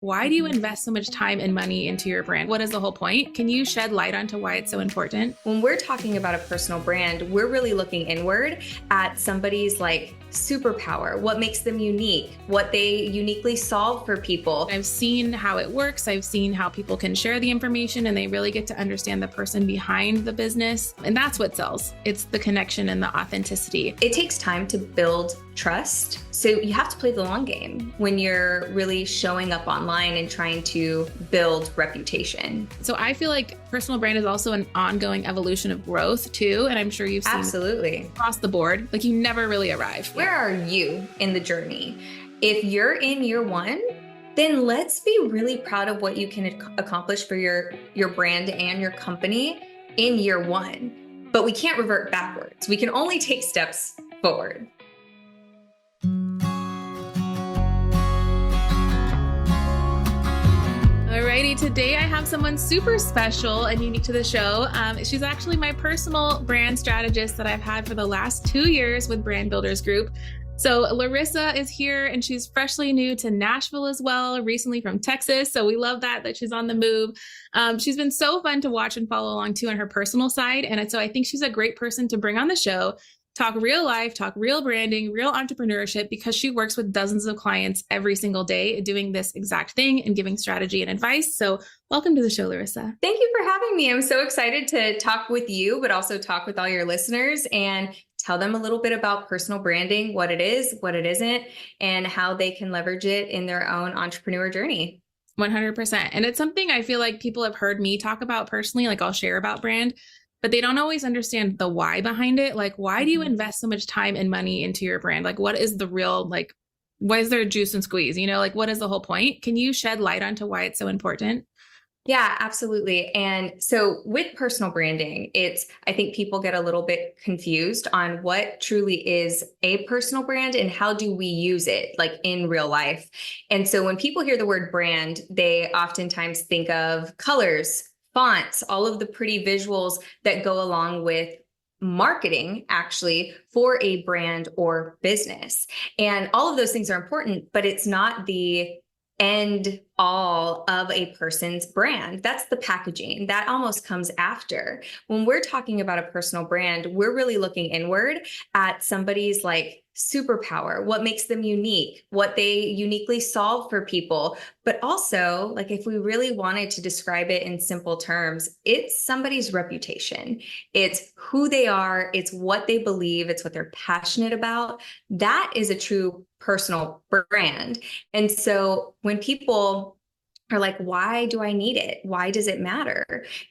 Why do you invest so much time and money into your brand? What is the whole point? Can you shed light onto why it's so important? When we're talking about a personal brand, we're really looking inward at somebody's superpower, what makes them unique, what they uniquely solve for people. I've seen how it works. I've seen how people can share the information and they really get to understand the person behind the business. And that's what sells. It's the connection and the authenticity. It takes time to build trust. So you have to play the long game when you're really showing up online and trying to build reputation. So I feel like personal brand is also an ongoing evolution of growth too. And I'm sure you've seen absolutely across the board, like you never really arrive. Where are you in the journey? If you're in year one, then let's be really proud of what you can accomplish for your brand and your company in year one. But we can't revert backwards. We can only take steps forward. Alrighty, today I have someone super special and unique to the show. She's actually my personal brand strategist that I've had for the last 2 years with Brand Builders Group. So Larissa is here and she's freshly new to Nashville as well, recently from Texas. So we love that she's on the move. She's been so fun to watch and follow along too on her personal side. And so I think she's a great person to bring on the show. Talk real life, talk real branding, real entrepreneurship, because she works with dozens of clients every single day doing this exact thing and giving strategy and advice. So welcome to the show, Larissa. Thank you for having me. I'm so excited to talk with you, but also talk with all your listeners and tell them a little bit about personal branding, what it is, what it isn't, and how they can leverage it in their own entrepreneur journey. 100%. And it's something I feel like people have heard me talk about personally, like I'll share about brand, but they don't always understand the why behind it. Like, why do you invest so much time and money into your brand? Like, what is the real, why is there juice and squeeze? What is the whole point? Can you shed light onto why it's so important? Yeah, absolutely. And so with personal branding, I think people get a little bit confused on what truly is a personal brand and how do we use it in real life. And so when people hear the word brand, they oftentimes think of colors, fonts, all of the pretty visuals that go along with marketing actually for a brand or business. And all of those things are important, but it's not the end all of a person's brand. That's the packaging. That almost comes after. When we're talking about a personal brand, we're really looking inward at somebody's superpower, what makes them unique, what they uniquely solve for people. But also, if we really wanted to describe it in simple terms, it's somebody's reputation. It's who they are. It's what they believe. It's what they're passionate about. That is a true personal brand. And so when people are like, why do I need it? Why does it matter?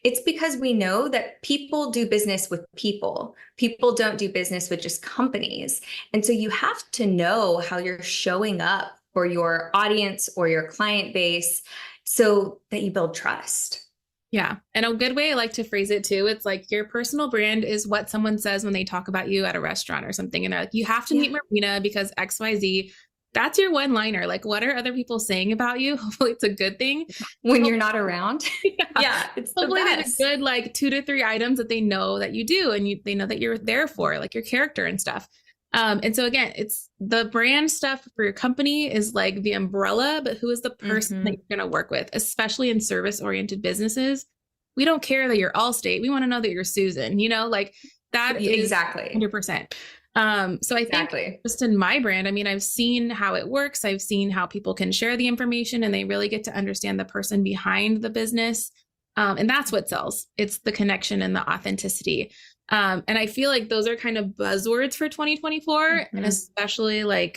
It's because we know that people do business with people. People don't do business with just companies. And so you have to know how you're showing up for your audience or your client base so that you build trust. Yeah. And a good way I like to phrase it too, it's like your personal brand is what someone says when they talk about you at a restaurant or something. And they're like, you have to meet Marina because XYZ. That's your one liner. What are other people saying about you? Hopefully it's a good thing. When you're not around. Yeah, it's hopefully the best. There's a good 2 to 3 items that they know that you do and they know that you're there for, your character and stuff. And so again, it's the brand stuff for your company is the umbrella, but who is the person that you're going to work with, especially in service-oriented businesses? We don't care that you're Allstate. We want to know that you're Susan, that is exactly 100%. So I think just in my brand, I've seen how it works. I've seen how people can share the information and they really get to understand the person behind the business. And that's what sells. It's the connection and the authenticity. And I feel like those are kind of buzzwords for 2024. And especially I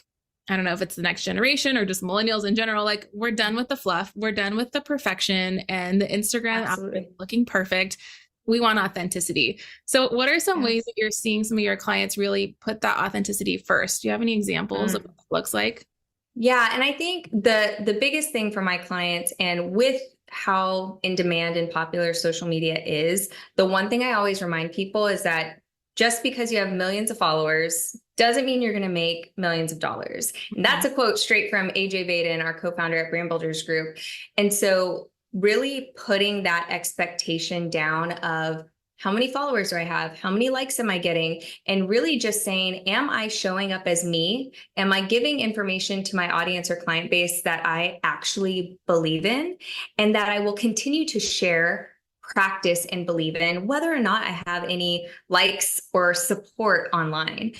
don't know if it's the next generation or just millennials in general, we're done with the fluff. We're done with the perfection and the Instagram outfit looking perfect. We want authenticity. So what are some ways that you're seeing some of your clients really put that authenticity first? Do you have any examples of what it looks like? Yeah. And I think the biggest thing for my clients, and with how in demand and popular social media is, the one thing I always remind people is that just because you have millions of followers doesn't mean you're going to make millions of dollars. And that's a quote straight from AJ Vaden, our co-founder at Brand Builders Group. And so really putting that expectation down of how many followers do I have? How many likes am I getting? And really just saying, am I showing up as me? Am I giving information to my audience or client base that I actually believe in and that I will continue to share, practice, and believe in, whether or not I have any likes or support online?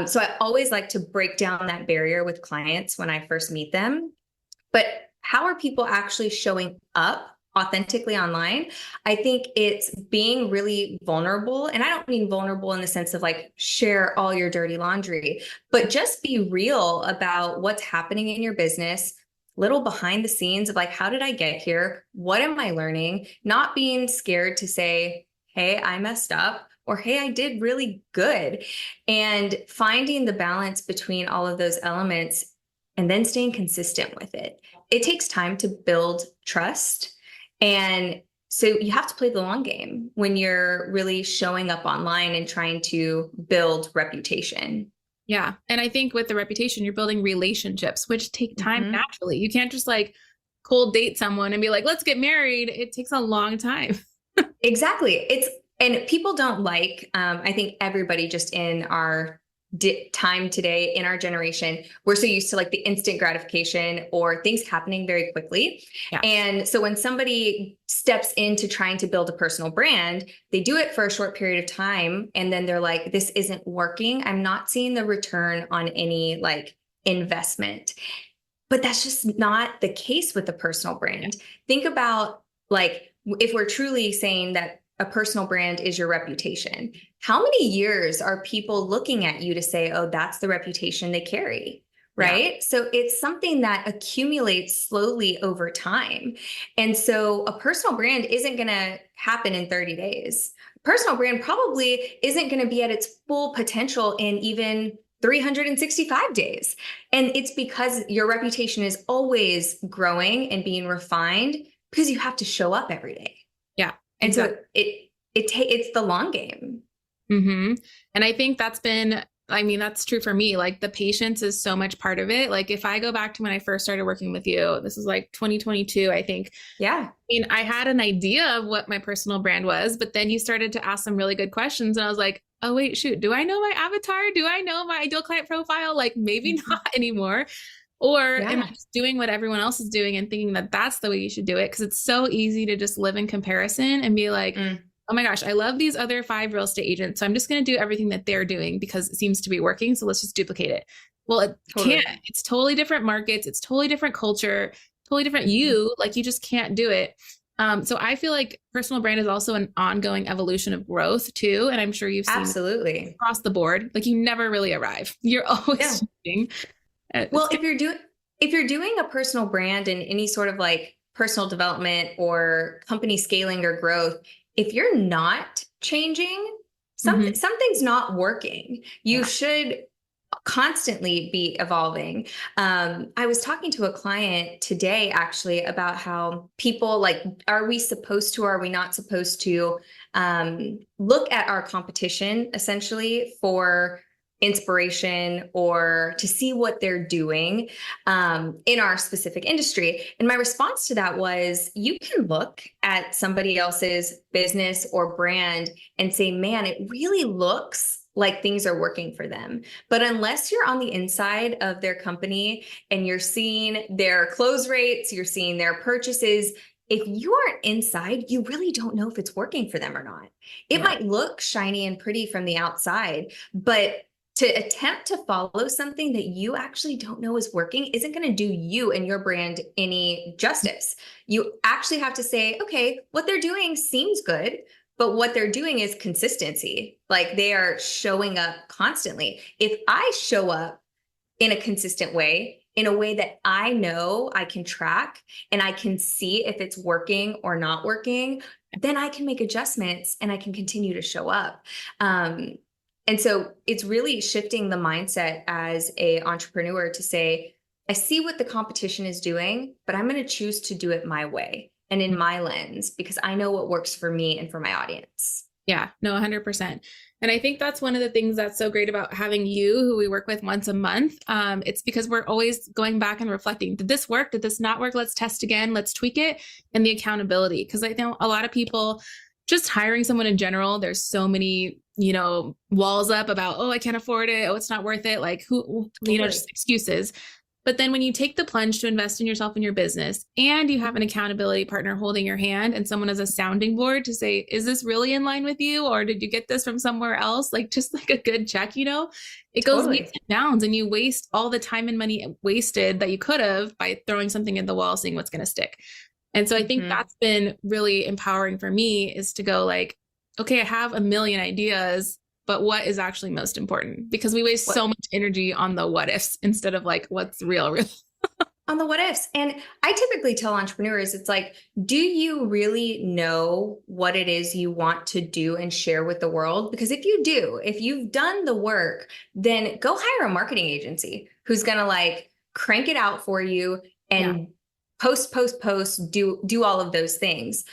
So I always like to break down that barrier with clients when I first meet them. But how are people actually showing up authentically online? I think it's being really vulnerable. And I don't mean vulnerable in the sense of like share all your dirty laundry, but just be real about what's happening in your business, little behind the scenes of like, how did I get here? What am I learning? Not being scared to say, hey, I messed up, or hey, I did really good. And finding the balance between all of those elements and then staying consistent with it. It takes time to build trust. And so you have to play the long game when you're really showing up online and trying to build reputation. Yeah. And I think with the reputation, you're building relationships, which take time naturally. You can't just like cold date someone and be like, let's get married. It takes a long time. Exactly. And people don't like, I think everybody just in our time today, in our generation, we're so used to like the instant gratification or things happening very quickly. Yeah. And so when somebody steps into trying to build a personal brand, they do it for a short period of time. And then they're like, this isn't working. I'm not seeing the return on any like investment. But that's just not the case with the personal brand. Yeah. Think about like, if we're truly saying that a personal brand is your reputation, how many years are people looking at you to say, oh, that's the reputation they carry, right? Yeah. So it's something that accumulates slowly over time. And so a personal brand isn't going to happen in 30 days. Personal brand probably isn't going to be at its full potential in even 365 days. And it's because your reputation is always growing and being refined because you have to show up every day. Yeah. And exactly. So it's the long game. Mm-hmm. And I think that's true for me. Like the patience is so much part of it. Like if I go back to when I first started working with you, this is like 2022, I think. Yeah. I mean, I had an idea of what my personal brand was, but then you started to ask some really good questions. And I was like, oh, wait, shoot, do I know my avatar? Do I know my ideal client profile? Like maybe not anymore. Or am I just doing what everyone else is doing and thinking that that's the way you should do it? Because it's so easy to just live in comparison and be like, oh my gosh, I love these other 5 real estate agents. So I'm just going to do everything that they're doing because it seems to be working. So let's just duplicate it. Well, it can't. It's totally different markets. It's totally different culture, totally different you. Like you just can't do it. So I feel like personal brand is also an ongoing evolution of growth too. And I'm sure you've seen absolutely across the board. Like you never really arrive. You're always changing. Well, if you're doing a personal brand in any sort of like personal development or company scaling or growth, if you're not changing, something's not working. You should constantly be evolving. I was talking to a client today actually about how people like, are we supposed to, or are we not supposed to look at our competition essentially for inspiration or to see what they're doing in our specific industry. And my response to that was, you can look at somebody else's business or brand and say, man, it really looks like things are working for them. But unless you're on the inside of their company and you're seeing their close rates, you're seeing their purchases, if you aren't inside, you really don't know if it's working for them or not. It might look shiny and pretty from the outside, but to attempt to follow something that you actually don't know is working isn't going to do you and your brand any justice. You actually have to say, okay, what they're doing seems good, but what they're doing is consistency. Like they are showing up constantly. If I show up in a consistent way, in a way that I know I can track and I can see if it's working or not working, then I can make adjustments and I can continue to show up. And so it's really shifting the mindset as an entrepreneur to say, I see what the competition is doing, but I'm going to choose to do it my way and in my lens, because I know what works for me and for my audience. Yeah, no, 100%. And I think that's one of the things that's so great about having you, who we work with once a month. It's because we're always going back and reflecting. Did this work? Did this not work? Let's test again. Let's tweak it. And the accountability. Because I know a lot of people just hiring someone in general, there's so many, walls up about, oh, I can't afford it. Oh, it's not worth it. Like who, just excuses. But then when you take the plunge to invest in yourself and your business, and you have an accountability partner holding your hand and someone as a sounding board to say, is this really in line with you? Or did you get this from somewhere else? Like just like a good check, it goes leaps and bounds, and you waste all the time and money wasted that you could have by throwing something at the wall, seeing what's going to stick. And so I think that's been really empowering for me, is to go like, okay, I have a million ideas, but what is actually most important? Because we waste so much energy on the what ifs instead of like what's real. On the what ifs. And I typically tell entrepreneurs, it's like, do you really know what it is you want to do and share with the world? Because if you do, if you've done the work, then go hire a marketing agency who's going to like crank it out for you and post, do all of those things.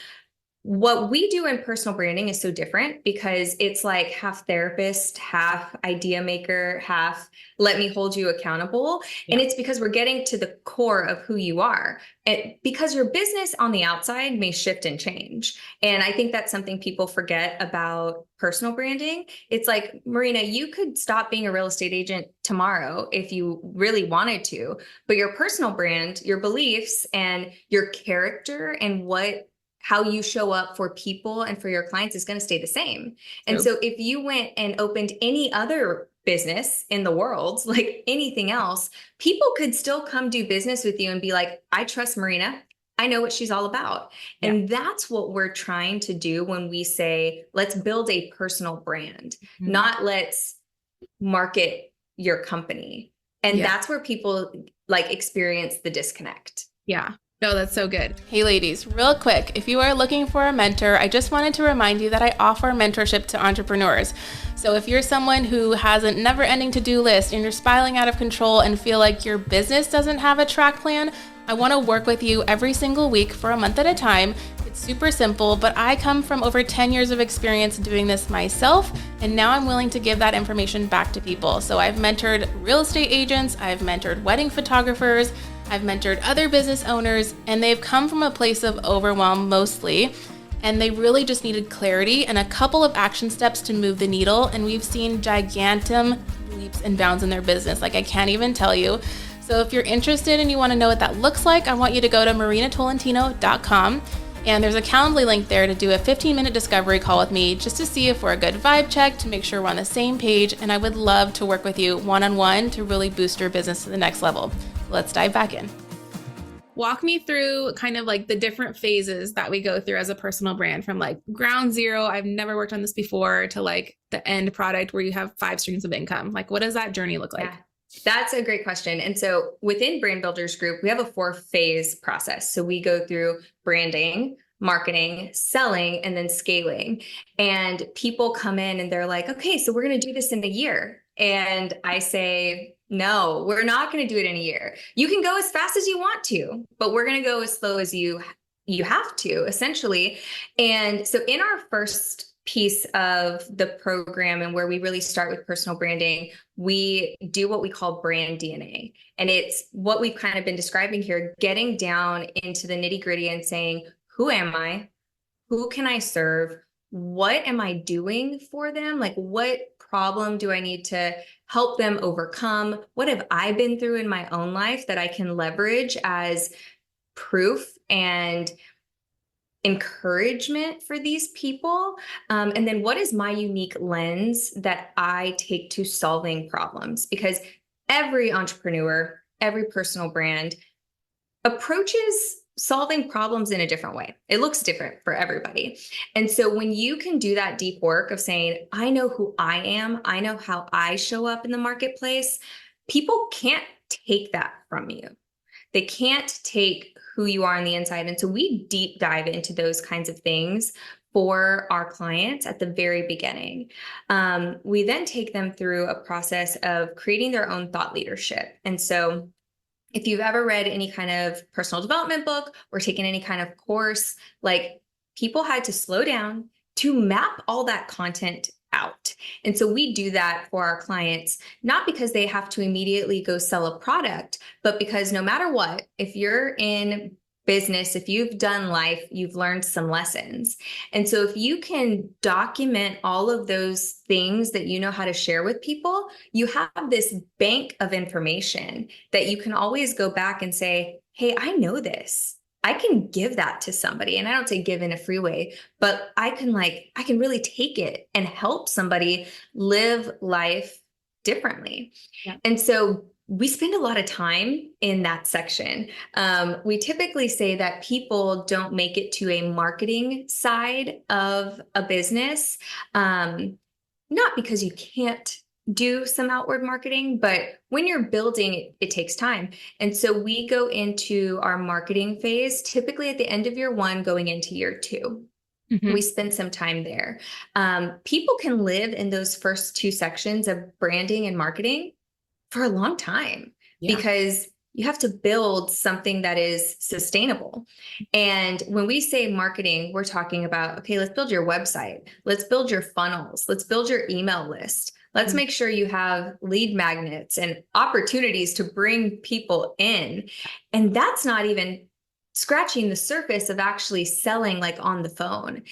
What we do in personal branding is so different because it's like half therapist, half idea maker, half let me hold you accountable. Yeah. And it's because we're getting to the core of who you are. And because your business on the outside may shift and change. And I think that's something people forget about personal branding. It's like, Marina, you could stop being a real estate agent tomorrow if you really wanted to, but your personal brand, your beliefs and your character and how you show up for people and for your clients is going to stay the same. And so if you went and opened any other business in the world, like anything else, people could still come do business with you and be like, I trust Marina. I know what she's all about. Yeah. And that's what we're trying to do when we say, let's build a personal brand, not let's market your company. And that's where people like experience the disconnect. Yeah. No, that's so good. Hey ladies, real quick, if you are looking for a mentor, I just wanted to remind you that I offer mentorship to entrepreneurs. So if you're someone who has a never-ending to-do list and you're spiraling out of control and feel like your business doesn't have a track plan, I want to work with you every single week for a month at a time. It's super simple, but I come from over 10 years of experience doing this myself, and now I'm willing to give that information back to people. So I've mentored real estate agents, I've mentored wedding photographers, I've mentored other business owners, and they've come from a place of overwhelm mostly, and they really just needed clarity and a couple of action steps to move the needle, and we've seen gigantic leaps and bounds in their business, like I can't even tell you. So if you're interested and you want to know what that looks like, I want you to go to marinatolentino.com, and there's a Calendly link there to do a 15-minute discovery call with me just to see if we're a good vibe check, to make sure we're on the same page, and I would love to work with you one-on-one to really boost your business to the next level. Let's dive back in. Walk me through kind of like the different phases that we go through as a personal brand, from like ground zero, I've never worked on this before, to like the end product where you have 5 streams of income. Like, what does that journey look like? Yeah. That's a great question. And so within Brand Builders Group, we have a 4-phase process. So we go through branding, marketing, selling, and then scaling. And people come in and they're like, okay, so we're going to do this in a year. And I say, no, we're not going to do it in a year. You can go as fast as you want to, but we're going to go as slow as you have to, essentially. And so in our first piece of the program, and where we really start with personal branding, we do what we call brand DNA. And it's what we've kind of been describing here, getting down into the nitty-gritty and saying, who am I? Who can I serve? What am I doing for them? Like, what problem do I need to help them overcome? What have I been through in my own life that I can leverage as proof and encouragement for these people? And then what is my unique lens that I take to solving problems? Because every entrepreneur, every personal brand approaches solving problems in a different way. It looks different for everybody. And so when you can do that deep work of saying, I know who I am, I know how I show up in the marketplace, people can't take that from you. They can't take who you are on the inside. And so we deep dive into those kinds of things for our clients at the very beginning. We then take them through a process of creating their own thought leadership. And so if you've ever read any kind of personal development book or taken any kind of course, like, people had to slow down to map all that content out. And so we do that for our clients, not because they have to immediately go sell a product, but because no matter what, if you're in business, if you've done life, you've learned some lessons. And so if you can document all of those things that you know how to share with people, you have this bank of information that you can always go back and say, hey, I know this. I can give that to somebody. And I don't say give in a free way, but I can really take it and help somebody live life differently. Yeah. And so we spend a lot of time in that section. We typically say that people don't make it to a marketing side of a business, not because you can't do some outward marketing, but when you're building, it takes time. And so we go into our marketing phase, typically at the end of year 1, going into year 2. Mm-hmm. We spend some time there. People can live in those first 2 sections of branding and marketing for a long time, because you have to build something that is sustainable. And when we say marketing, we're talking about, okay, let's build your website. Let's build your funnels. Let's build your email list. Let's make sure you have lead magnets and opportunities to bring people in. And that's not even scratching the surface of actually selling like on the phone.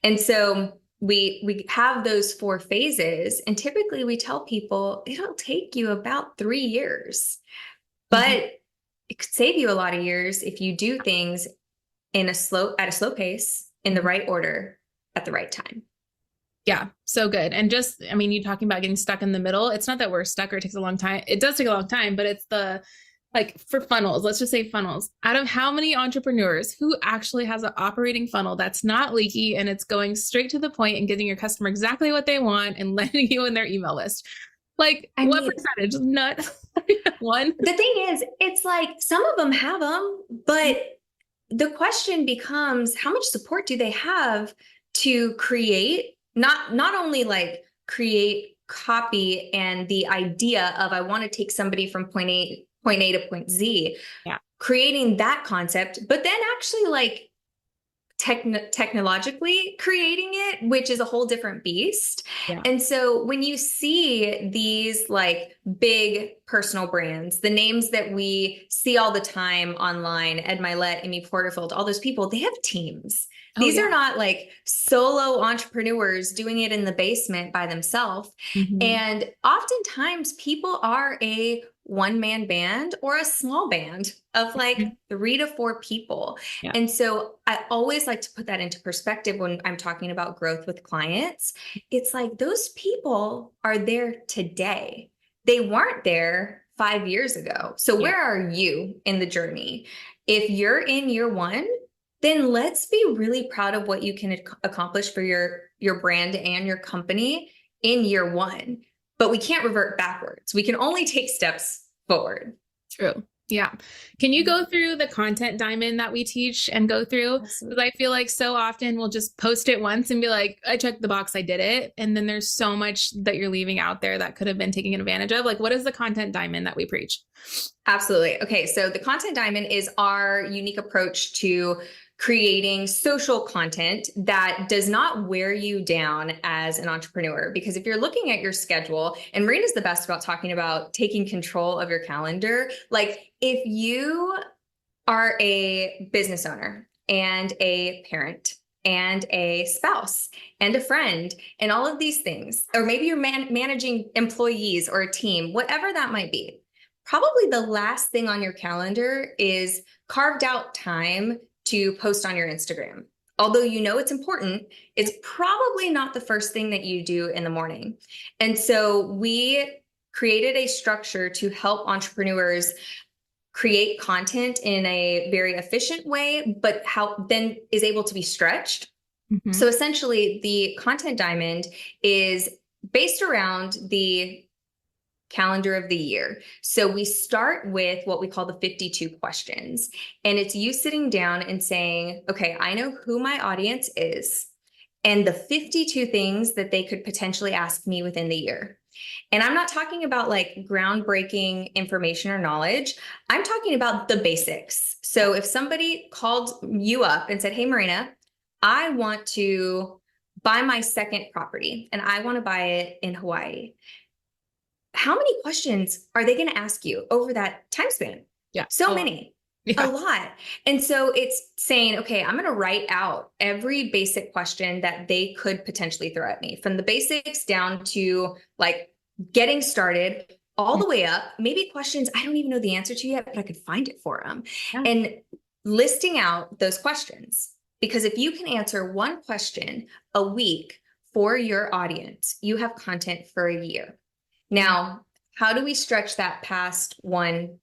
And so we have those 4 phases, and typically we tell people it'll take you about 3 years, but it could save you a lot of years if you do things at a slow pace, in the right order, at the right time. Yeah, so good. And just, I mean, you talking about getting stuck in the middle. It's not that we're stuck or it takes a long time. It does take a long time, but it's like for funnels, let's just say funnels. Out of how many entrepreneurs who actually has an operating funnel that's not leaky and it's going straight to the point and getting your customer exactly what they want and letting you in their email list? Like, what percentage? Nut. 1. The thing is, it's like some of them have them, but the question becomes, how much support do they have to create, not only like create copy and the idea of, I want to take somebody from point A to point Z, creating that concept, but then actually like technologically creating it, which is a whole different beast. Yeah. And so when you see these like big personal brands, the names that we see all the time online, Ed Milet, Amy Porterfield, all those people, they have teams. These are not like solo entrepreneurs doing it in the basement by themselves. Mm-hmm. And oftentimes people are a one-man band or a small band of like 3 to 4 people. Yeah. And so I always like to put that into perspective when I'm talking about growth with clients. It's like those people are there today. They weren't there 5 years ago. So where are you in the journey? If you're in year 1, then let's be really proud of what you can accomplish for your brand and your company in year 1. But we can't revert backwards. We can only take steps forward. True. Yeah. Can you go through the content diamond that we teach and go through? Because I feel like so often we'll just post it once and be like, I checked the box, I did it. And then there's so much that you're leaving out there that could have been taken advantage of. Like, what is the content diamond that we preach? Absolutely. Okay. So the content diamond is our unique approach to creating social content that does not wear you down as an entrepreneur. Because if you're looking at your schedule, and Marina's the best about talking about taking control of your calendar. Like if you are a business owner and a parent and a spouse and a friend and all of these things, or maybe you're managing employees or a team, whatever that might be, probably the last thing on your calendar is carved out time to post on your Instagram. Although you know it's important, it's probably not the first thing that you do in the morning. And so we created a structure to help entrepreneurs create content in a very efficient way, but how then is able to be stretched. Mm-hmm. So essentially the content diamond is based around the calendar of the year. So we start with what we call the 52 questions. And it's you sitting down and saying, okay, I know who my audience is and the 52 things that they could potentially ask me within the year. And I'm not talking about like groundbreaking information or knowledge. I'm talking about the basics. So if somebody called you up and said, hey, Marina, I want to buy my second property and I want to buy it in Hawaii. How many questions are they going to ask you over that time span? Yeah. So many. A lot. And so it's saying, okay, I'm going to write out every basic question that they could potentially throw at me, from the basics down to like getting started, all the way up, maybe questions I don't even know the answer to yet, but I could find it for them. Yeah. And listing out those questions. Because if you can answer one question a week for your audience, you have content for a year. Now, how do we stretch that past one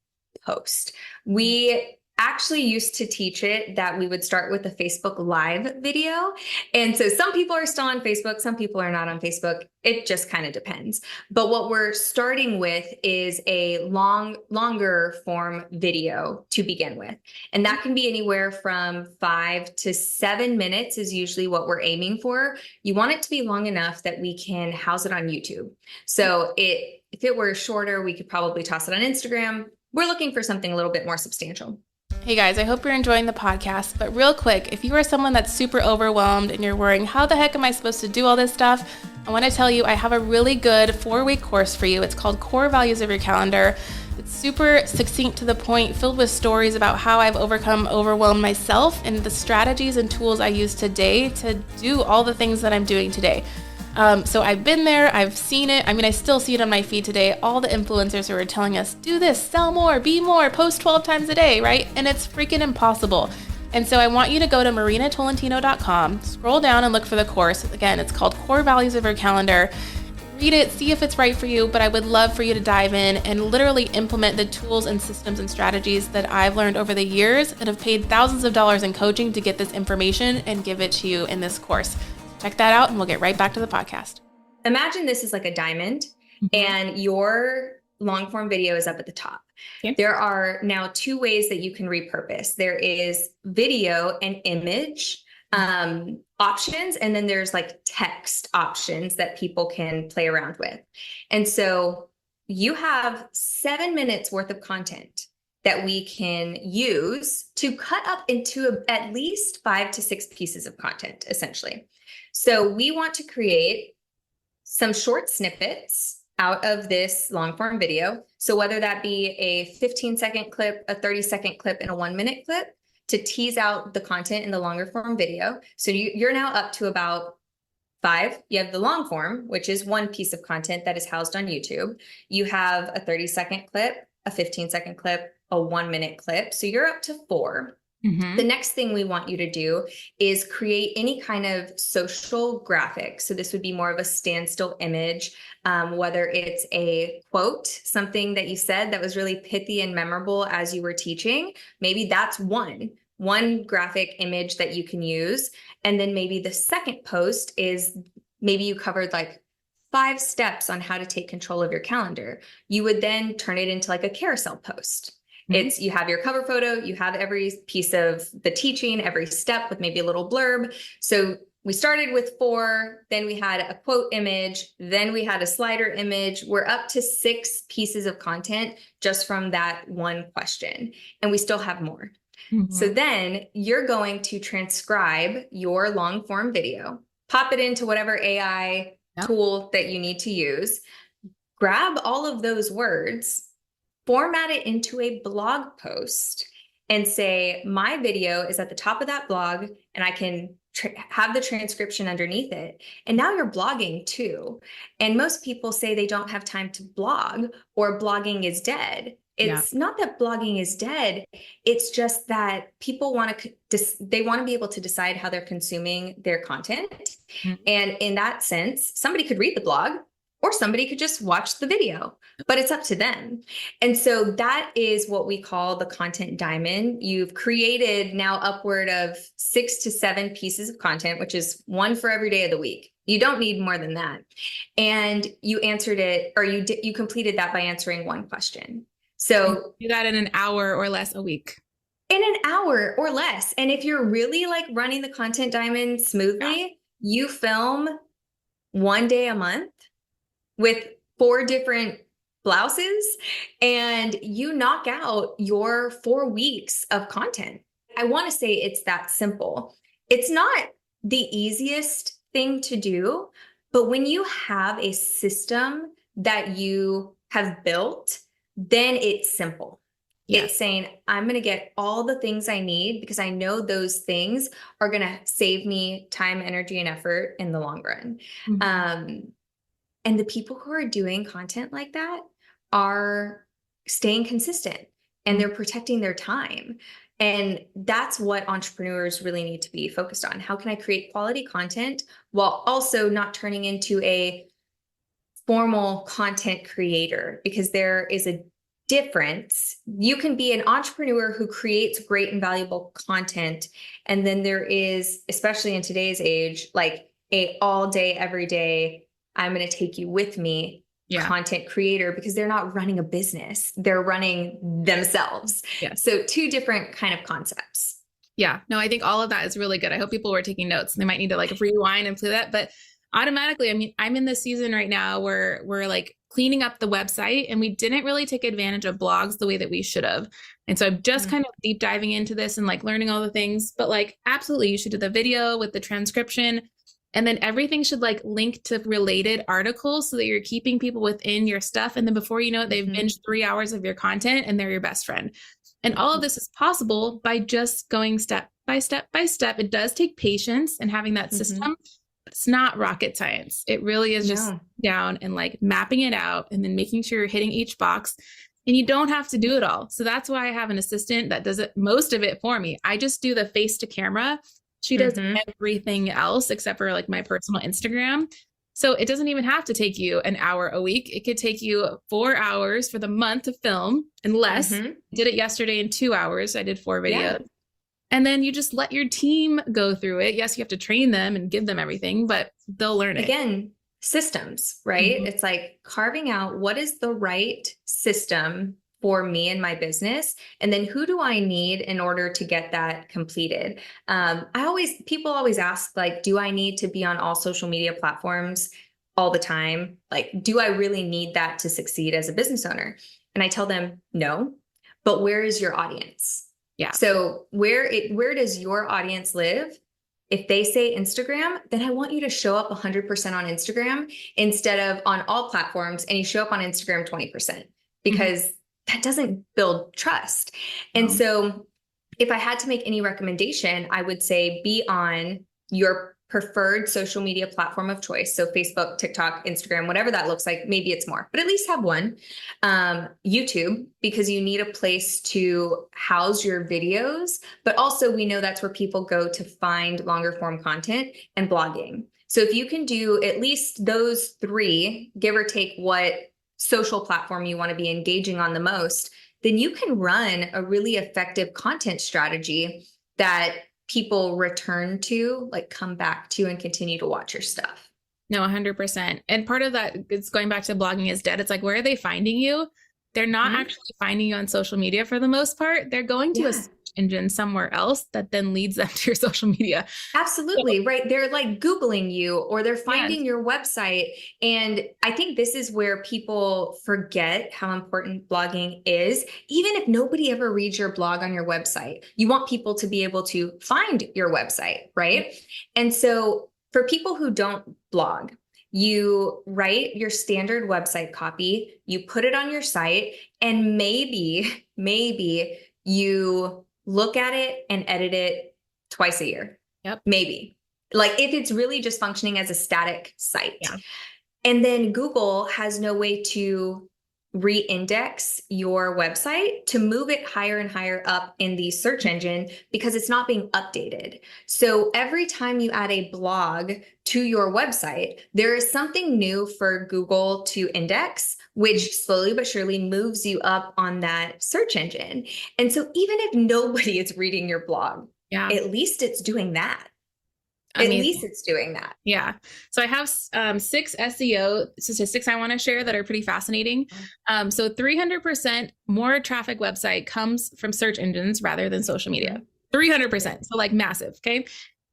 post? We actually used to teach it that we would start with a Facebook Live video. And so some people are still on Facebook, some people are not on Facebook. It just kind of depends. But what we're starting with is a longer form video to begin with. And that can be anywhere from 5 to 7 minutes is usually what we're aiming for. You want it to be long enough that we can house it on YouTube. So if it were shorter, we could probably toss it on Instagram. We're looking for something a little bit more substantial. Hey guys, I hope you're enjoying the podcast, but real quick, if you are someone that's super overwhelmed and you're worrying, how the heck am I supposed to do all this stuff? I want to tell you, I have a really good 4-week course for you. It's called Core Values of Your Calendar. It's super succinct to the point, filled with stories about how I've overcome overwhelm myself and the strategies and tools I use today to do all the things that I'm doing today. So I've been there, I've seen it. I mean, I still see it on my feed today. All the influencers who are telling us, do this, sell more, be more, post 12 times a day, right? And it's freaking impossible. And so I want you to go to marinatolentino.com, scroll down and look for the course. Again, it's called Core Values of Your Calendar. Read it, see if it's right for you, but I would love for you to dive in and literally implement the tools and systems and strategies that I've learned over the years and have paid thousands of dollars in coaching to get this information and give it to you in this course. Check that out and we'll get right back to the podcast. Imagine this is like a diamond and your long form video is up at the top. Okay. There are now 2 ways that you can repurpose. There is video and image options, and then there's like text options that people can play around with. And so you have 7 minutes worth of content that we can use to cut up into at least 5 to 6 pieces of content, essentially. So we want to create some short snippets out of this long form video. So whether that be a 15-second clip, a 30-second clip, and a 1-minute clip to tease out the content in the longer form video. So you're now up to about 5. You have the long form, which is 1 piece of content that is housed on YouTube. You have a 30-second clip, a 15-second clip, a 1-minute clip. So you're up to 4. The next thing we want you to do is create any kind of social graphic. So this would be more of a standstill image, whether it's a quote, something that you said that was really pithy and memorable as you were teaching. Maybe that's one graphic image that you can use. And then maybe the second post is maybe you covered like 5 steps on how to take control of your calendar. You would then turn it into like a carousel post. It's you have your cover photo, you have every piece of the teaching, every step with maybe a little blurb. So we started with 4, then we had a quote image, then we had a slider image. We're up to 6 pieces of content just from that one question, and we still have more. So then you're going to transcribe your long form video, pop it into whatever AI tool that you need to use, grab all of those words, format it into a blog post, and say, my video is at the top of that blog, and I can have the transcription underneath it. And now you're blogging too. And most people say they don't have time to blog or blogging is dead. It's not that blogging is dead. It's just that people want to, they want to be able to decide how they're consuming their content. And in that sense, somebody could read the blog, or somebody could just watch the video, but it's up to them. And so that is what we call the content diamond. You've created now upward of 6 to 7 pieces of content, which is 1 for every day of the week. You don't need more than that. And you answered it, or you completed that by answering 1 question. So you got in an hour or less a week. In an hour or less. And if you're really like running the content diamond smoothly, you film 1 day a month with 4 different blouses, and you knock out your 4 weeks of content. I want to say it's that simple. It's not the easiest thing to do, but when you have a system that you have built, then it's simple. Yeah. It's saying, I'm going to get all the things I need because I know those things are going to save me time, energy, and effort in the long run. Mhm. And the people who are doing content like that are staying consistent and they're protecting their time. And that's what entrepreneurs really need to be focused on. How can I create quality content while also not turning into a formal content creator? Because there is a difference. You can be an entrepreneur who creates great and valuable content. And then there is, especially in today's age, like a all day, every day, I'm going to take you with me content creator, because they're not running a business. They're running themselves. Yes. So two different kind of concepts. Yeah. No, I think all of that is really good. I hope people were taking notes. They might need to like rewind and play that, but automatically, I mean, I'm in this season right now where we're like cleaning up the website and we didn't really take advantage of blogs the way that we should have. And so I'm just kind of deep diving into this and like learning all the things, but like, absolutely, you should do the video with the transcription. And then everything should like link to related articles so that you're keeping people within your stuff. And then before you know it, they've binged 3 hours of your content and they're your best friend. And all of this is possible by just going step by step by step. It does take patience and having that system. It's not rocket science. It really is just down and like mapping it out and then making sure you're hitting each box, and you don't have to do it all. So that's why I have an assistant that does it, most of it for me. I just do the face to camera. She does everything else except for like my personal Instagram. So it doesn't even have to take you an hour a week. It could take you 4 hours for the month to film and less. I did it yesterday in 2 hours. I did 4 videos. Yeah. And then you just let your team go through it. Yes, you have to train them and give them everything, but they'll learn it. Again, systems, right? It's like carving out what is the right system for me and my business, and then who do I need in order to get that completed? People always ask, like, do I need to be on all social media platforms all the time? Like, do I really need that to succeed as a business owner? And I tell them, no, but where is your audience? Yeah. So where does your audience live? If they say Instagram, then I want you to show up 100% on Instagram instead of on all platforms, and you show up on Instagram 20%, because that doesn't build trust. And so if I had to make any recommendation, I would say be on your preferred social media platform of choice. So Facebook, TikTok, Instagram, whatever that looks like. Maybe it's more, but at least have one. YouTube, because you need a place to house your videos, but also we know that's where people go to find longer form content, and blogging. So if you can do at least those 3, give or take what social platform you want to be engaging on the most, then you can run a really effective content strategy that people return to, like come back to and continue to watch your stuff. No, 100%. And part of that is going back to blogging is dead. It's like, where are they finding you? They're not actually finding you on social media for the most part. They're going to a search engine somewhere else that then leads them to your social media. Absolutely. So, right. They're like Googling you, or they're finding your website. And I think this is where people forget how important blogging is. Even if nobody ever reads your blog on your website, you want people to be able to find your website. Right. And so for people who don't blog, you write your standard website copy, you put it on your site, and maybe you look at it and edit it twice a year. Yep. Maybe. Like if it's really just functioning as a static site. Yeah. And then Google has no way to re-index your website to move it higher and higher up in the search engine, because it's not being updated. So every time you add a blog to your website, there is something new for Google to index, which slowly but surely moves you up on that search engine. And so even if nobody is reading your blog, at least it's doing that. At least it's doing that. Yeah. So I have 6 SEO statistics I want to share that are pretty fascinating. So 300% more traffic website comes from search engines rather than social media. 300%. So like massive. Okay.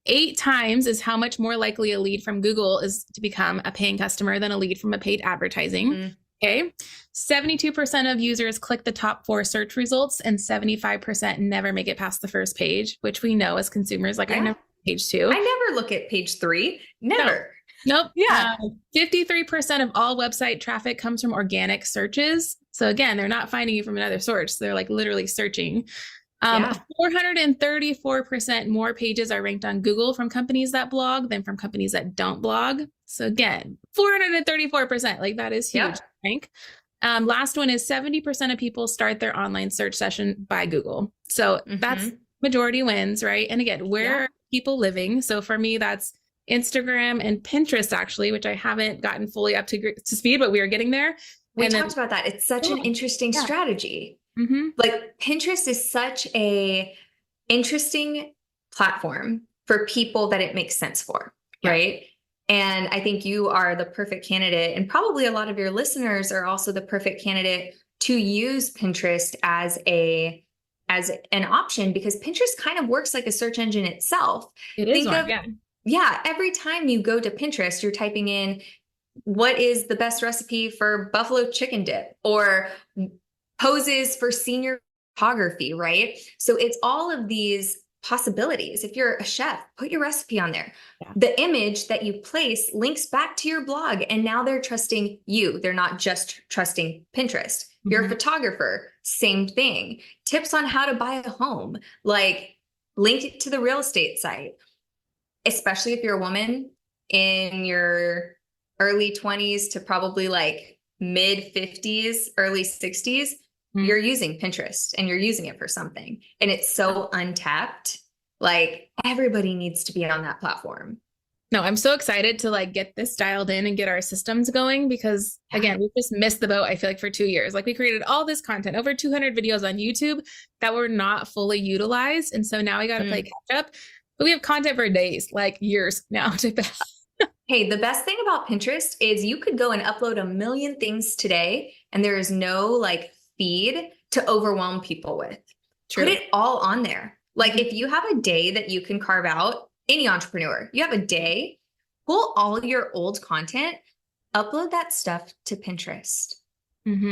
8 times is how much more likely a lead from Google is to become a paying customer than a lead from a paid advertising. Okay. 72% of users click the top 4 search results, and 75% never make it past the first page, which we know as consumers, like I never page 2. I never look at page 3. Never. Nope. Yeah. 53% of all website traffic comes from organic searches. So again, they're not finding you from another source. They're like literally searching. Yeah. 434% more pages are ranked on Google from companies that blog than from companies that don't blog. So again, 434%, like that is huge. Yep. Rank. Last one is 70% of people start their online search session by Google. So that's majority wins, right? And again, where are people living? So for me, that's Instagram and Pinterest, actually, which I haven't gotten fully up to speed, but we are getting there. We talked about that. It's such an interesting strategy. Like Pinterest is such a interesting platform for people that it makes sense for, right? And I think you are the perfect candidate, and probably a lot of your listeners are also the perfect candidate to use Pinterest as an option, because Pinterest kind of works like a search engine itself. It is every time you go to Pinterest, you're typing in what is the best recipe for buffalo chicken dip or poses for senior photography, right? So it's all of these possibilities. If you're a chef, put your recipe on there. The image that you place links back to your blog, and now they're trusting you. They're not just trusting Pinterest. You're a photographer, same thing. Tips on how to buy a home, like link it to the real estate site. Especially if you're a woman in your early 20s to probably like mid 50s, early 60s, you're using Pinterest and you're using it for something. And it's so untapped. Like everybody needs to be on that platform. No, I'm so excited to like get this dialed in and get our systems going, because again, we've just missed the boat. I feel like for 2 years, like we created all this content, over 200 videos on YouTube that were not fully utilized. And so now we got to play catch up, but we have content for days, like years now to pass. Hey, the best thing about Pinterest is you could go and upload a million things today, and there is no like feed to overwhelm people with. True. Put it all on there. Like if you have a day that you can carve out, any entrepreneur, you have a day, pull all your old content, upload that stuff to Pinterest.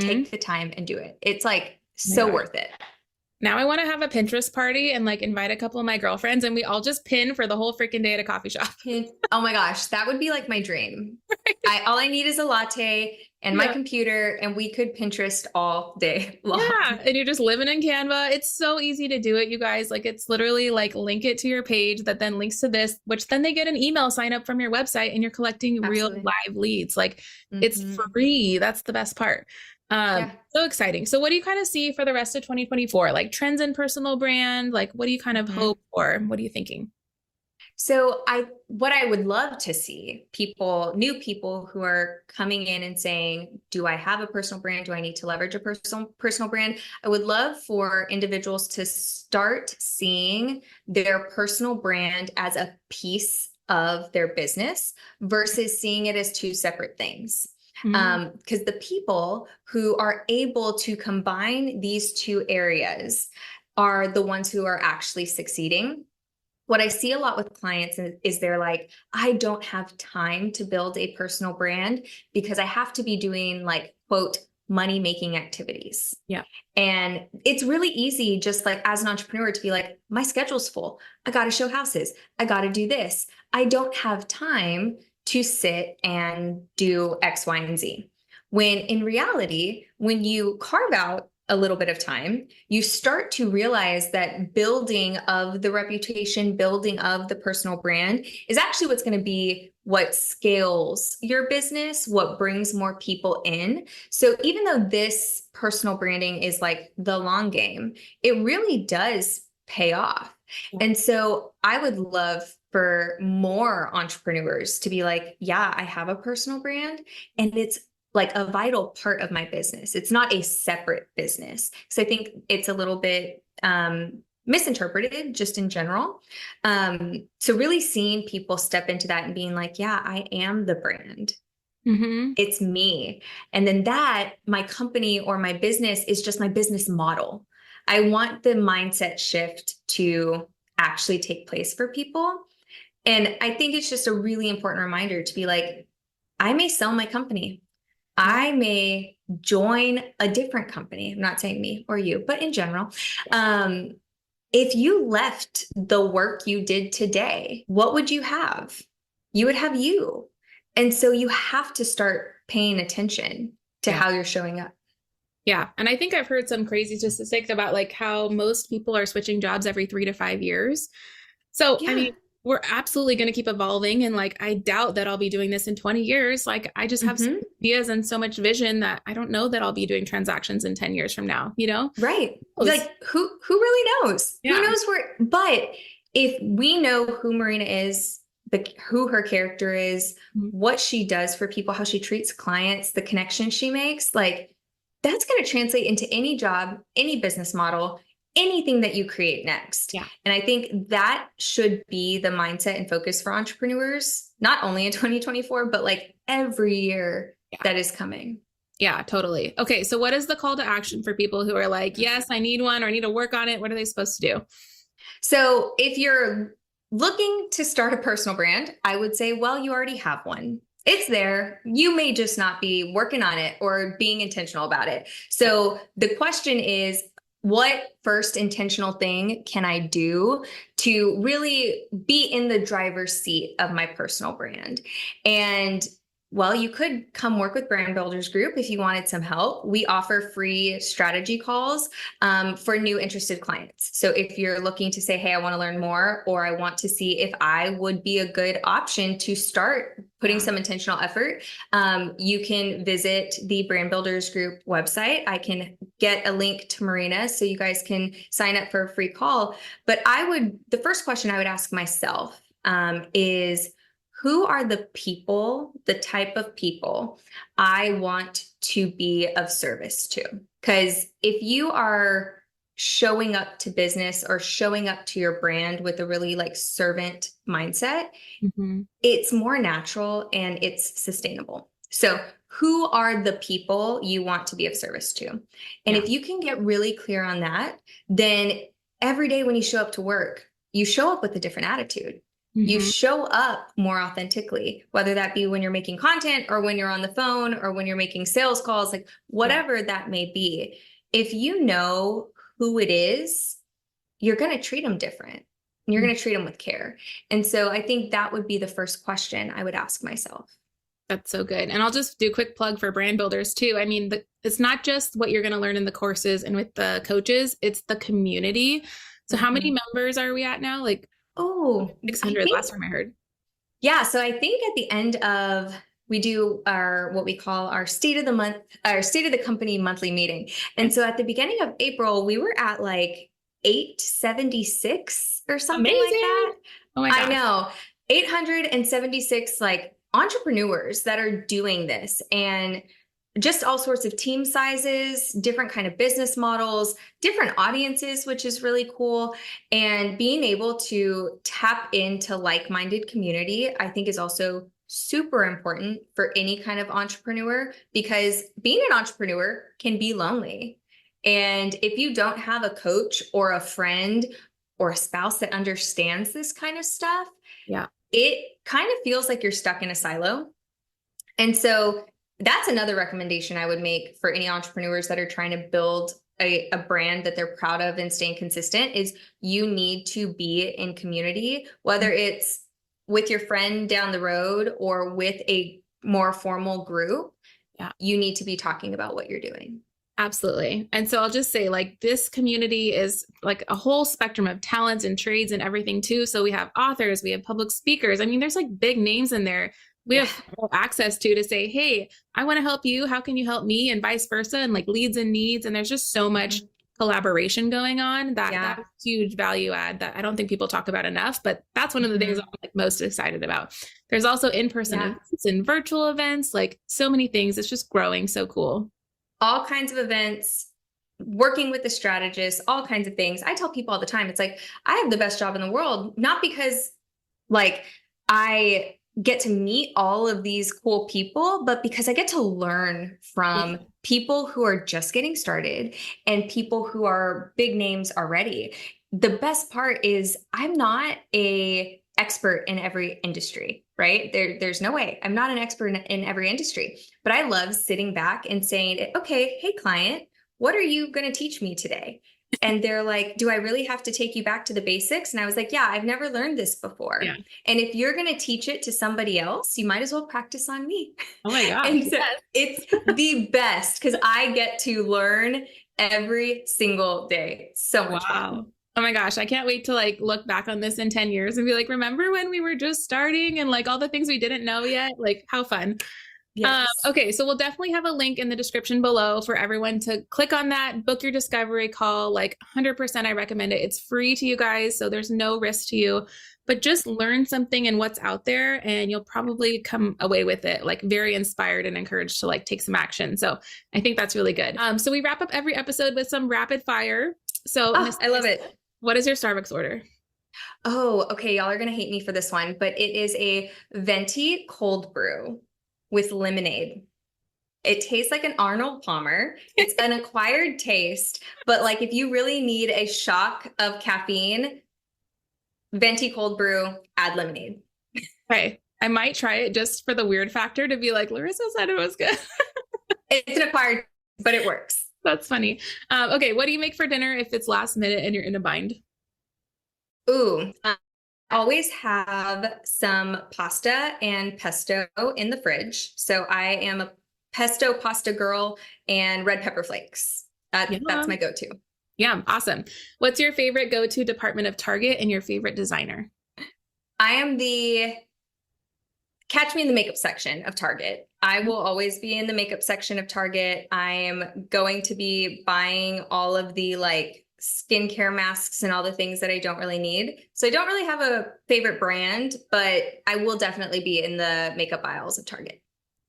Take the time and do it. It's like so worth it. Now I want to have a Pinterest party and like invite a couple of my girlfriends, and we all just pin for the whole freaking day at a coffee shop. Oh my gosh, that would be like my dream. All I need is a latte and my computer, and we could Pinterest all day long. Yeah, and you're just living in Canva. It's so easy to do it, you guys. Like it's literally like link it to your page that then links to this, which then they get an email sign up from your website, and you're collecting real live leads. Like it's free. That's the best part. So exciting. So what do you kind of see for the rest of 2024? Like trends in personal brand? Like what do you kind of hope for? What are you thinking? So what I would love to see new people who are coming in and saying, do I have a personal brand? Do I need to leverage a personal brand? I would love for individuals to start seeing their personal brand as a piece of their business versus seeing it as two separate things. Because the people who are able to combine these two areas are the ones who are actually succeeding. What I see a lot with clients is they're like, I don't have time to build a personal brand because I have to be doing like, quote, money-making activities. Yeah. And it's really easy, just like as an entrepreneur, to be like, my schedule's full. I got to show houses. I got to do this. I don't have time to sit and do X, Y, and Z. When in reality, when you carve out a little bit of time, you start to realize that building of the reputation, building of the personal brand is actually what's going to be what scales your business, what brings more people in. So even though this personal branding is like the long game, it really does pay off. And so I would love for more entrepreneurs to be like, yeah, I have a personal brand and it's like a vital part of my business. It's not a separate business. So I think it's a little bit misinterpreted just in general. So really seeing people step into that and being like, yeah, I am the brand. It's me. And then that my company or my business is just my business model. I want the mindset shift to actually take place for people. And I think it's just a really important reminder to be like, I may sell my company. I may join a different company. I'm not saying me or you, but in general, if you left the work you did today, what would you have? You would have you. And so you have to start paying attention to how you're showing up. Yeah. And I think I've heard some crazy statistics about like how most people are switching jobs every 3 to 5 years. So, I Yeah. mean, we're absolutely going to keep evolving. And like, I doubt that I'll be doing this in 20 years. Like, I just have so Hmm. many ideas and so much vision that I don't know that I'll be doing transactions in 10 years from now, you know? Right. Who knows? Like who really knows? Who Yeah. knows where, but if we know who Marina is, who her character is, Mhm. what she does for people, how she treats clients, the connection she makes, like that's going to translate into any job, any business model, anything that you create next. Yeah. And I think that should be the mindset and focus for entrepreneurs, not only in 2024, but like every year Yeah. that is coming. Yeah, totally. Okay. So what is the call to action for people who are like, yes, I need one or I need to work on it? What are they supposed to do? So if you're looking to start a personal brand, I would say, well, you already have one. It's there. You may just not be working on it or being intentional about it. So the question is, what first intentional thing can I do to really be in the driver's seat of my personal brand? And well, you could come work with Brand Builders Group if you wanted some help. We offer free strategy calls for new interested clients. So if you're looking to say, hey, I want to learn more, or I want to see if I would be a good option to start putting some intentional effort, you can visit the Brand Builders Group website. I can get a link to Marina so you guys can sign up for a free call. But the first question I would ask myself is, who are the people, the type of people I want to be of service to? Because if you are showing up to business or showing up to your brand with a really like servant mindset, Mm-hmm. it's more natural and it's sustainable. So who are the people you want to be of service to? And if you can get really clear on that, then every day when you show up to work, you show up with a different attitude. You show up more authentically, whether that be when you're making content or when you're on the phone or when you're making sales calls, like whatever that may be. If you know who it is, you're going to treat them different. You're going to treat them with care. And so I think that would be the first question I would ask myself. That's so good. And I'll just do a quick plug for brand builders too. I mean, it's not just what you're going to learn in the courses and with the coaches, it's the community. So how many members are we at now? Like, 600 last time I heard. Yeah. So I think at the end of, we do what we call our state of the company monthly meeting. And so at the beginning of April, we were at like 876 or something like that. Oh my gosh. I know. 876 like entrepreneurs that are doing this, and just all sorts of team sizes, different kind of business models, different audiences, which is really cool. And being able to tap into like-minded community, I think is also super important for any kind of entrepreneur, because being an entrepreneur can be lonely. And if you don't have a coach or a friend or a spouse that understands this kind of stuff, it kind of feels like you're stuck in a silo. And so that's another recommendation I would make for any entrepreneurs that are trying to build a brand that they're proud of and staying consistent, is you need to be in community, whether it's with your friend down the road or with a more formal group. You need to be talking about what you're doing. Absolutely. And so I'll just say, like, this community is like a whole spectrum of talents and trades and everything too. So we have authors, we have public speakers. I mean, there's like big names in there we have access to say, hey, I want to help you. How can you help me? And vice versa, and like leads and needs. And there's just so much collaboration going on that's huge value add that I don't think people talk about enough, but that's one of the things I'm like most excited about. There's also in-person events and virtual events, like so many things. It's just growing so cool. All kinds of events, working with the strategist, all kinds of things. I tell people all the time, it's like, I have the best job in the world, not because like I get to meet all of these cool people, but because I get to learn from people who are just getting started and people who are big names already. The best part is I'm not a expert in every industry, right? There's no way. I'm not an expert in every industry, but I love sitting back and saying, okay, hey client, what are you going to teach me today? And they're like, do I really have to take you back to the basics? And I was like, yeah, I've never learned this before. Yeah. And if you're going to teach it to somebody else, you might as well practice on me. Oh my gosh. And so Yes. it's the best because I get to learn every single day. So much fun. Oh my gosh. I can't wait to like look back on this in 10 years and be like, remember when we were just starting and like all the things we didn't know yet? Like how fun. Yes. Okay, so we'll definitely have a link in the description below for everyone to click on that, book your discovery call. Like 100%, I recommend it. It's free to you guys, so there's no risk to you, but just learn something in what's out there and you'll probably come away with it like very inspired and encouraged to like take some action. So I think that's really good. So we wrap up every episode with some rapid fire. So I love it. What is your Starbucks order? Oh, okay. Y'all are going to hate me for this one, but it is a venti cold brew with lemonade. It tastes like an Arnold Palmer. It's an acquired taste, but like if you really need a shock of caffeine, venti cold brew, add lemonade. Okay, I might try it just for the weird factor to be like, Larissa said it was good. It's an acquired, but it works. That's funny. Okay, what do you make for dinner if it's last minute and you're in a bind? Ooh, always have some pasta and pesto in the fridge. So I am a pesto pasta girl and red pepper flakes. That's my go-to. Yeah, awesome. What's your favorite go-to department of Target and your favorite designer? I am catch me in the makeup section of Target. I will always be in the makeup section of Target. I am going to be buying all of the like skincare masks and all the things that I don't really need. So I don't really have a favorite brand, but I will definitely be in the makeup aisles of Target.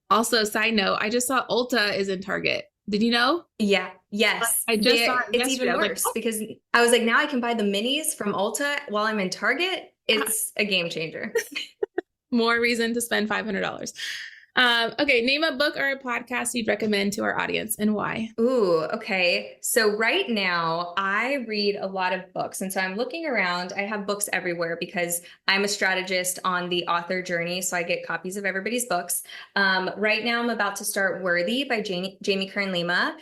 Also, side note, I just saw Ulta is in Target. Did you know? Yeah. Yes. I just saw it it's yesterday. even worse because I was like, now I can buy the minis from Ulta while I'm in Target. It's a game changer. More reason to spend $500. Okay, name a book or a podcast you'd recommend to our audience and why. Ooh, okay. So right now I read a lot of books. And so I'm looking around. I have books everywhere because I'm a strategist on the author journey. So I get copies of everybody's books. Right now I'm about to start Worthy by Jamie Kern Lima.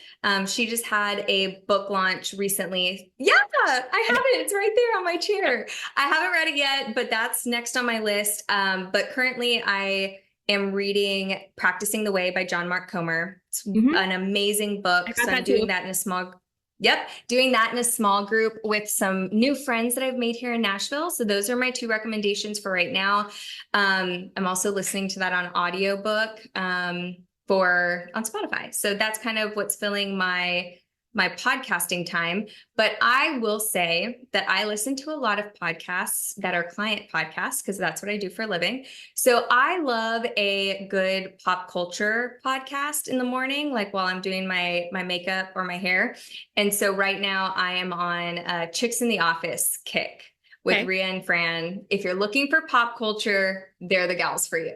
She just had a book launch recently. Yeah, I have it. It's right there on my chair. I haven't read it yet, but that's next on my list. But currently I am reading Practicing the Way by John Mark Comer. It's an amazing book. So I'm doing that in a small group with some new friends that I've made here in Nashville. So those are my two recommendations for right now. I'm also listening to that on audiobook on Spotify. So that's kind of what's filling my podcasting time. But I will say that I listen to a lot of podcasts that are client podcasts because that's what I do for a living. So I love a good pop culture podcast in the morning, like while I'm doing my makeup or my hair. And so right now I am on Chicks in the Office kick with Rhea and Fran. If you're looking for pop culture, they're the gals for you.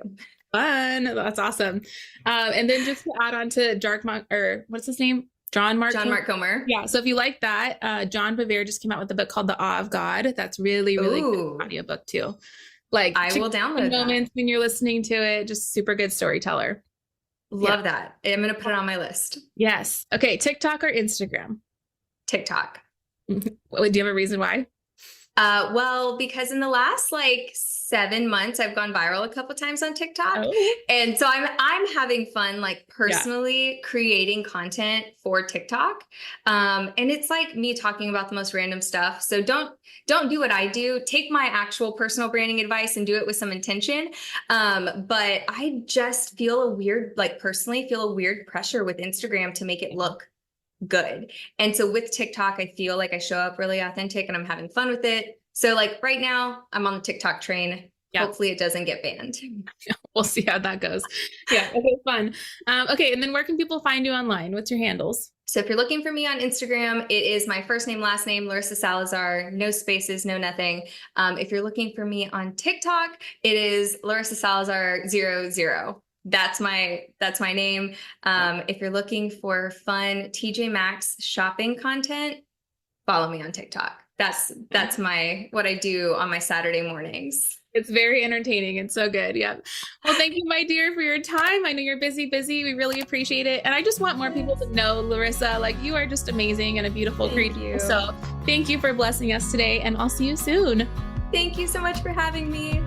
Fun. That's awesome. And then just to add on to what's his name? John Mark Comer. Yeah. So if you like that, John Bevere just came out with a book called The Awe of God. That's really, really good audiobook too. Like I will download moments when you're listening to it, just super good storyteller. Love that. I'm going to put it on my list. Yes. Okay. TikTok or Instagram? TikTok. Do you have a reason why? Well, because in the last 7 months, I've gone viral a couple times on TikTok. And so I'm having fun, personally creating content for TikTok. And it's like me talking about the most random stuff. So don't do what I do. Take my actual personal branding advice and do it with some intention. But I just feel personally feel a weird pressure with Instagram to make it look good. And so with TikTok, I feel like I show up really authentic and I'm having fun with it. So right now I'm on the TikTok train. Yeah. Hopefully it doesn't get banned. We'll see how that goes. Yeah. Okay. Fun. Okay. And then where can people find you online? What's your handles? So if you're looking for me on Instagram, it is my first name, last name, Larissa Salazar, no spaces, no nothing. If you're looking for me on TikTok, it is Larissa Salazar 00. That's my name. If you're looking for fun TJ Maxx shopping content, follow me on TikTok. That's what I do on my Saturday mornings. It's very entertaining and so good. Yep. Well, thank you, my dear, for your time. I know you're busy. We really appreciate it. And I just want more people to know, Larissa, like you are just amazing and a beautiful creature. So thank you for blessing us today, and I'll see you soon. Thank you so much for having me.